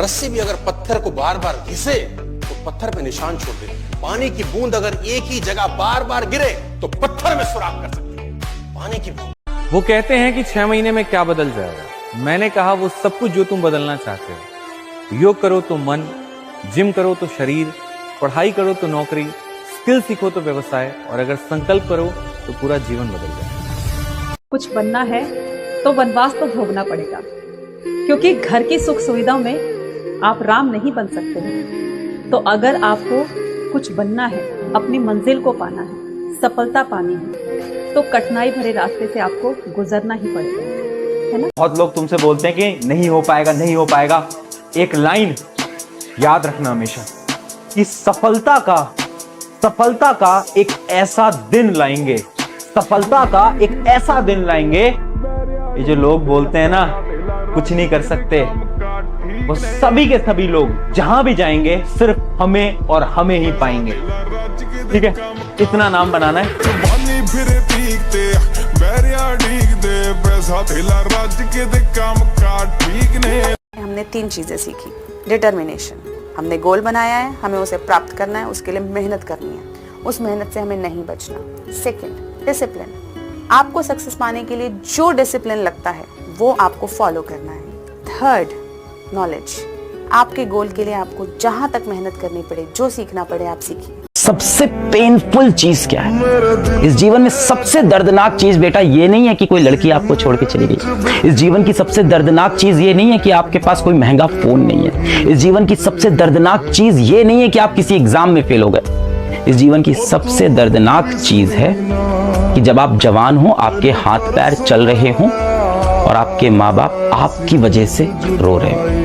रस्सी भी अगर पत्थर को बार बार घिसे तो पत्थर पे निशान छोड़ दे। पानी की बूंद अगर एक ही जगह बार बार गिरे तो पत्थर में सुराख कर सकती है। पानी की बूंद। वो कहते हैं कि 6 महीने में क्या बदल जाएगा। मैंने कहा वो सब कुछ जो तुम बदलना चाहते हो। योग करो तो मन, जिम करो तो शरीर, पढ़ाई करो तो नौकरी, स्किल सीखो तो व्यवसाय, और अगर संकल्प करो तो पूरा जीवन बदल जाए। कुछ बनना है तो वनवास तो भोगना पड़ेगा, क्योंकि घर की सुख सुविधाओं में आप राम नहीं बन सकते हैं। तो अगर आपको कुछ बनना है, अपनी मंजिल को पाना है, सफलता पानी है, तो कठिनाई भरे रास्ते से आपको गुजरना ही पड़ेगा, है ना। बहुत लोग तुमसे बोलते हैं कि नहीं हो पाएगा, नहीं हो पाएगा। एक लाइन याद रखना हमेशा कि सफलता का एक ऐसा दिन लाएंगे, सफलता का एक ऐसा दिन लाएंगे। ये जो लोग बोलते हैं ना कुछ नहीं कर सकते, वो सभी के सभी लोग जहां भी जाएंगे सिर्फ हमें और हमें ही पाएंगे। ठीक है, इतना नाम बनाना है। हमने 3 चीजें सीखी। डिटर्मिनेशन, हमने गोल बनाया है, हमें उसे प्राप्त करना है, उसके लिए मेहनत करनी है, उस मेहनत से हमें नहीं बचना। सेकंड, डिसिप्लिन, आपको सक्सेस पाने के लिए जो डिसिप्लिन लगता है वो आपको फॉलो करना है। थर्ड, नॉलेज, आपके गोल के लिए आपको जहां तक मेहनत करनी पड़े, जो सीखना पड़े आप सीखिए। सबसे पेनफुल चीज क्या है इस जीवन में? सबसे दर्दनाक चीज बेटा ये नहीं है कि कोई लड़की आपको छोड़ के चली गई। इस जीवन की सबसे दर्दनाक चीज ये नहीं है कि आपके पास कोई महंगा फोन नहीं है। इस जीवन की सबसे दर्दनाक चीज ये नहीं है कि आप किसी एग्जाम में फेल हो गए। इस जीवन की सबसे दर्दनाक चीज है कि जब आप जवान हो, आपके हाथ पैर चल रहे हों और आपके माँ बाप आपकी वजह से रो रहे हो।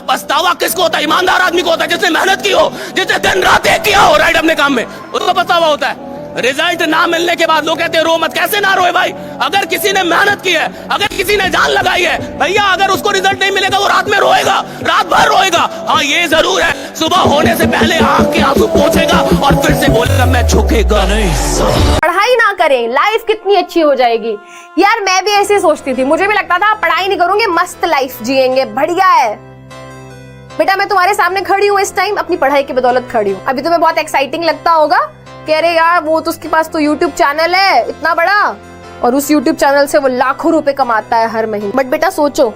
पछतावा किसको होता है? ईमानदार आदमी को होता है, जिसने मेहनत की हो, जिसने दिन रात एक किया हो राइट अपने काम में, उसको पछतावा होता है। रिजल्ट ना मिलने के बाद लोग कहते हैं रो मत। कैसे ना रोए भाई? अगर किसी ने मेहनत की है, अगर किसी ने जान लगाई है भैया, अगर उसको रिजल्ट नहीं मिलेगा वो रात में रोएगा, रात भर रोएगा। हाँ ये जरूर है, सुबह होने से पहले आंख के आंसू पोंछेगा और फिर से बोलेगा मैं झुकेगा नहीं। पढ़ाई ना करें, लाइफ कितनी अच्छी हो जाएगी। यार मैं भी ऐसे सोचती थी, मुझे भी लगता था पढ़ाई नहीं करूंगे मस्त लाइफ जिएंगे, बढ़िया है। बेटा मैं तुम्हारे सामने खड़ी हूँ इस टाइम, अपनी पढ़ाई की बदौलत खड़ी हूँ। अभी तुम्हें बहुत एक्साइटिंग लगता होगा, कह रहे यार वो तो उसके पास तो यूट्यूब चैनल है इतना बड़ा, और उस यूट्यूब चैनल से वो लाखों रुपए कमाता है हर महीने। बट बेटा सोचो,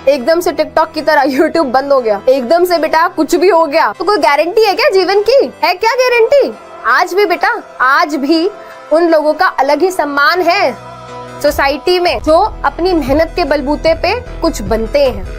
एकदम से टिकटॉक की तरह यूट्यूब बंद हो गया, एकदम से बेटा कुछ भी हो गया, तो कोई गारंटी है क्या जीवन की? है क्या गारंटी? आज भी बेटा, आज भी उन लोगों का अलग ही सम्मान है सोसाइटी में जो अपनी मेहनत के बलबूते पे कुछ बनते हैं।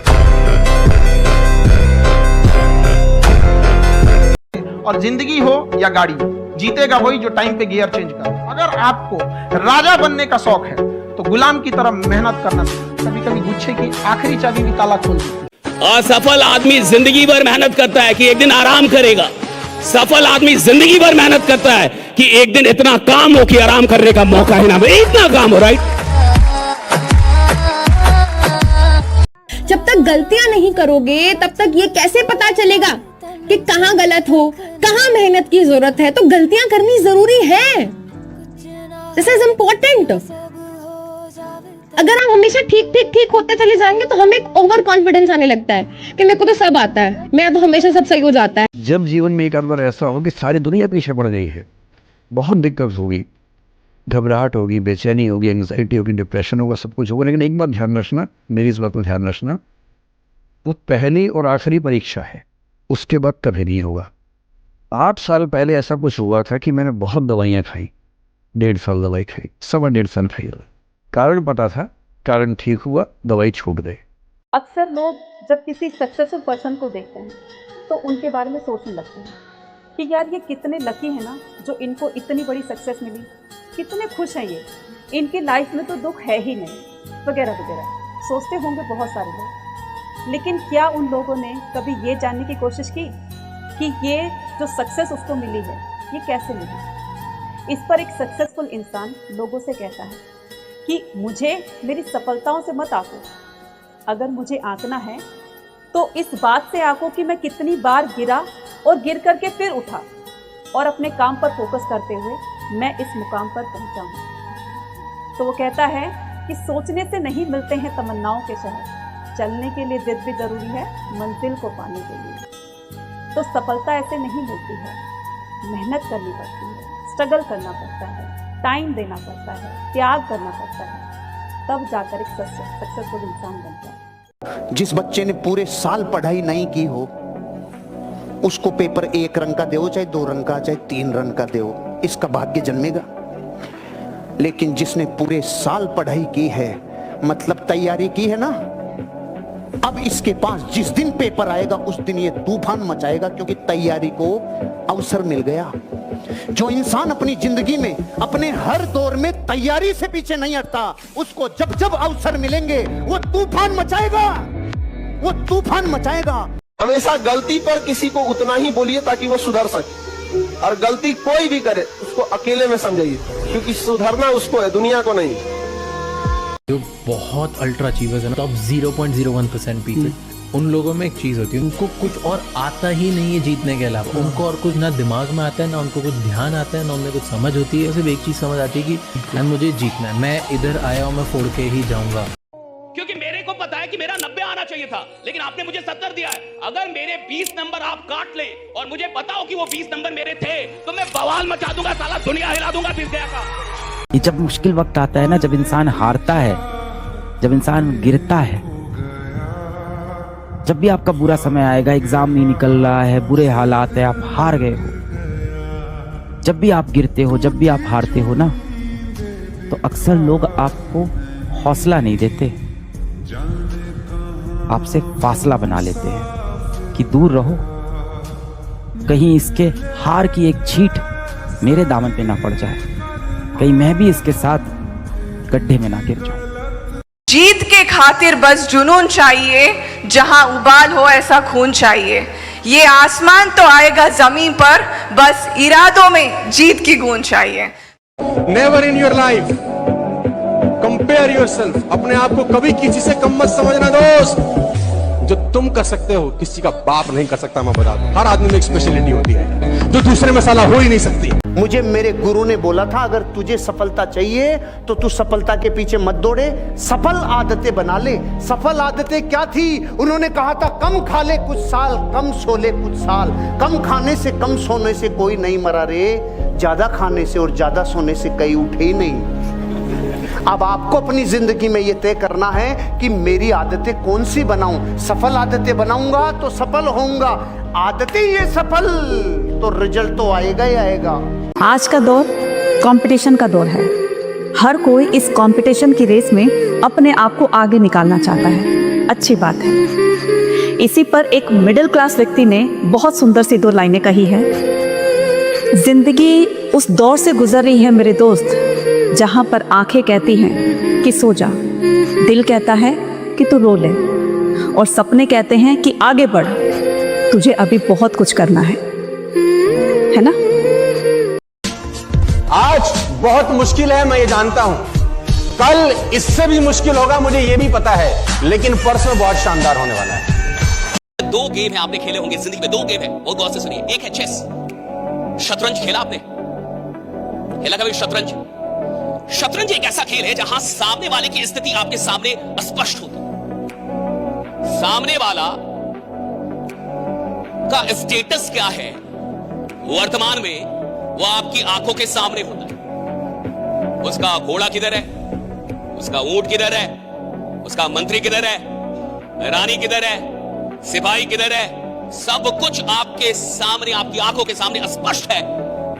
और जिंदगी हो या गाड़ी, जीतेगा वही जो टाइम पे गियर चेंज कर। अगर आपको राजा बनने का शौक है तो गुलाम की तरह मेहनत करना। कभी कभी गुच्छे की आखिरी चाबी भी ताला खोल देती है। असफल आदमी जिंदगी भर मेहनत करता है कि एक दिन आराम करेगा। सफल आदमी जिंदगी भर मेहनत करता है कि एक दिन इतना काम हो कि आराम करने का मौका ही ना मिले। इतना काम हो, राइट? जब तक गलतियां नहीं करोगे तब तक ये कैसे पता चलेगा कि कहाँ गलत हो, कहाँ मेहनत की जरूरत है। तो गलतियां करनी जरूरी है, दिस इज इम्पोर्टेंट। अगर हम हमेशा ठीक होते चले जाएंगे तो हमें एक ओवर कॉन्फिडेंस आने लगता है कि मेरे को तो सब आता है, मैं तो हमेशा सब सही हो जाता है। जब जीवन में एक बार ऐसा हो कि सारी दुनिया पीछे पड़ गई है, बहुत दिक्कत होगी, घबराहट होगी, बेचैनी होगी, एंग्जाइटी होगी, डिप्रेशन होगा, सब कुछ होगा। लेकिन एक बात ध्यान रखना, मेरी इस बात को ध्यान रखना, वो पहली और आखिरी परीक्षा है, उसके बाद कभी नहीं होगा। 8 साल पहले ऐसा कुछ हुआ था कि मैंने बहुत दवाइयाँ खाई, 1.5 साल दवाई खाई, 1.5 साल खाई। कारण पता था, कारण ठीक हुआ, दवाई छूट गई। अक्सर लोग जब किसी सक्सेसफुल पर्सन को देखते हैं तो उनके बारे में सोचने लगते हैं कि यार ये कितने लकी है ना जो इनको इतनी बड़ी सक्सेस मिली, कितने खुश हैं ये, इनकी लाइफ में तो दुख है ही नहीं, वगैरह वगैरह सोचते होंगे बहुत सारे लोग। लेकिन क्या उन लोगों ने कभी ये जानने की कोशिश की कि ये जो सक्सेस उसको मिली है ये कैसे मिली? इस पर एक सक्सेसफुल इंसान लोगों से कहता है कि मुझे मेरी सफलताओं से मत आंको, अगर मुझे आंकना है तो इस बात से आंको कि मैं कितनी बार गिरा और गिर करके फिर उठा और अपने काम पर फोकस करते हुए मैं इस मुकाम पर पहुंचा हूं। तो वो कहता है कि सोचने से नहीं मिलते हैं तमन्नाओं के शहर, चलने के लिए जिद भी जरूरी है, मंजिल को पाने के लिए। तो सफलता ऐसे नहीं मिलती है, मेहनत करनी पड़ती है, स्ट्रगल करना पड़ता है, टाइम देना पड़ता है, त्याग करना पड़ता है, तब जाकर एक सक्सेसफुल इंसान बनता है। जिस बच्चे ने पूरे साल पढ़ाई नहीं की हो, उसको पेपर 1 रंग का दो, चाहे 2 रंग का, चाहे 3 रंग का दो, इसका भाग्य जन्मेगा। लेकिन जिसने पूरे साल पढ़ाई की है, मतलब तैयारी की है ना, अब इसके पास जिस दिन पेपर आएगा उस दिन ये तूफान मचाएगा, क्योंकि तैयारी को अवसर मिल गया। जो इंसान अपनी जिंदगी में अपने हर दौर में तैयारी से पीछे नहीं हटता, उसको जब जब अवसर मिलेंगे वो तूफान मचाएगा, वो तूफान मचाएगा। हमेशा गलती पर किसी को उतना ही बोलिए ताकि वो सुधर सके, और गलती कोई भी करे उसको अकेले में समझाइए, क्योंकि सुधरना उसको है, दुनिया को नहीं। जो बहुत अल्ट्रा अचीवर्स है ना, टॉप 0.01% पीपल, उन लोगों में एक चीज होती है, उनको कुछ और आता ही नहीं है जीतने के अलावा। उनको और कुछ ना दिमाग में आता है, ना उनको कुछ ध्यान आता है, ना उनमें कुछ समझ होती है। सिर्फ एक चीज समझ आती है कि मुझे जीतना है, मैं इधर आया हूँ, मैं फोड़ के ही जाऊंगा। क्योंकि मेरे को पता है कि मेरा 90 आना चाहिए था, लेकिन आपने मुझे 70 दिया है। अगर मेरे 20 नंबर आप काट ले और मुझे पता हो कि वो 20 नंबर मेरे थे, तो मैं बवाल मचा दूंगा, साला दुनिया हिला दूंगा फिर गया का। ये जब मुश्किल वक्त आता है ना, जब इंसान हारता है, जब इंसान गिरता है, जब भी आपका बुरा समय आएगा, एग्जाम नहीं निकल रहा है, बुरे हालात है, आप हार गए हो, जब भी आप गिरते हो, जब भी आप हारते हो ना, तो अक्सर लोग आपको हौसला नहीं देते, आपसे फासला बना लेते हैं कि दूर रहो, कहीं इसके हार की एक छींट मेरे दामन पे ना पड़ जाए, कहीं मैं भी इसके साथ गड्ढे में ना गिर जाऊं। जीत के खातिर बस जुनून चाहिए, जहां उबाल हो ऐसा खून चाहिए। ये आसमान तो आएगा जमीन पर, बस इरादों में जीत की गूंज चाहिए। Never in your life compare yourself. अपने आप को कभी किसी से कम मत समझना दोस्त। जो तुम कर सकते हो किसी का बाप नहीं कर सकता। मैं बता दूं, हर आदमी में एक स्पेशलिटी होती है जो दूसरे में साला हो ही नहीं सकती। मुझे मेरे गुरु ने बोला था, अगर तुझे सफलता चाहिए तो तू सफलता के पीछे मत दौड़े, सफल आदतें बना ले। सफल आदतें क्या थी? उन्होंने कहा था कम खा ले कुछ साल, कम सो ले कुछ साल। कम खाने से कम सोने से कोई नहीं मरा रे, ज्यादा खाने से और ज्यादा सोने से कई उठे ही नहीं। अब आपको अपनी जिंदगी में यह तय करना है कि मेरी आदतें कौन सी बनाऊं। सफल आदतें बनाऊंगा तो सफल होऊंगा, आदतें ये सफल तो रिजल्ट तो आएगा ही आएगा। आज का दौर कंपटीशन का दौर है। हर कोई इस कंपटीशन की रेस में अपने आप को आगे निकालना चाहता है, अच्छी बात है। इसी पर एक मिडिल क्लास व्यक्ति ने बहुत सुंदर सी 2 लाइनें कही है। जिंदगी उस दौर से गुजर रही है मेरे दोस्त, जहां पर आंखें कहती हैं कि सो जा, दिल कहता है कि तू रो ले, और सपने कहते हैं कि आगे बढ़, तुझे अभी बहुत कुछ करना है ना? आज बहुत मुश्किल है, मैं ये जानता हूं। कल इससे भी मुश्किल होगा, मुझे ये भी पता है, लेकिन परसों बहुत शानदार होने वाला है। 2 गेम है आपने खेले होंगे जिंदगी में, 2 गेम है, बहुत गौर से सुनिए। एक है चेस, शतरंज खेला आपने? खेला कभी शतरंज? शतरंज एक ऐसा खेल है जहां सामने वाले की स्थिति आपके सामने स्पष्ट होती है। सामने वाला का स्टेटस क्या है वर्तमान में, वो आपकी आंखों के सामने होता है। उसका घोड़ा किधर है, उसका ऊंट किधर है, उसका मंत्री किधर है, रानी किधर है, सिपाही किधर है, सब कुछ आपके सामने, आपकी आंखों के सामने स्पष्ट है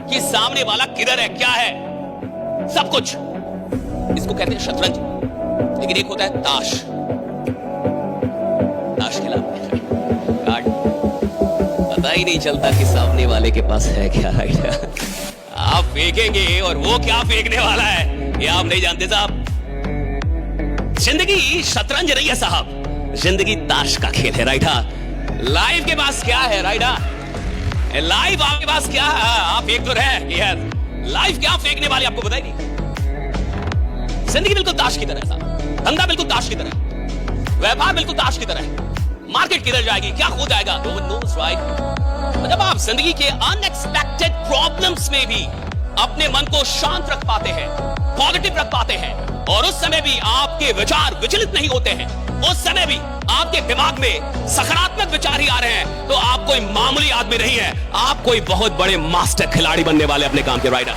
कि सामने वाला किधर है, क्या है, सब कुछ। इसको कहते हैं शतरंज। लेकिन एक होता है ताश। ताश खेला कार्ड, पता ही नहीं चलता कि सामने वाले के पास है क्या आइडिया। आप फेंकेंगे और वो क्या फेंकने वाला है ये आप नहीं जानते साहब। जिंदगी शतरंज नहीं है साहब, जिंदगी ताश का खेल है। राइट? लाइफ के पास क्या है? राइट? लाइफ आपके पास क्या है? आप फेंक तो रहे, लाइफ क्या फेंकने वाली आपको पता ही नहीं। जिंदगी बिल्कुल ताश की तरह है साहब, धंधा बिल्कुल ताश की तरह है, व्यापार बिल्कुल ताश की तरह है। मार्केट किधर जाएगी, क्या हो जाएगा, नो वन नोस। राइट? जब आप जिंदगी के अनएक्सपेक्टेड प्रॉब्लम्स में भी अपने मन को शांत रख पाते हैं, पॉजिटिव रख पाते हैं, और उस समय भी आपके विचार विचलित नहीं होते हैं, उस समय भी आपके दिमाग में सकारात्मक विचार ही आ रहे हैं, तो आप कोई मामूली आदमी नहीं है, आप कोई बहुत बड़े मास्टर खिलाड़ी बनने वाले अपने काम के राइडर।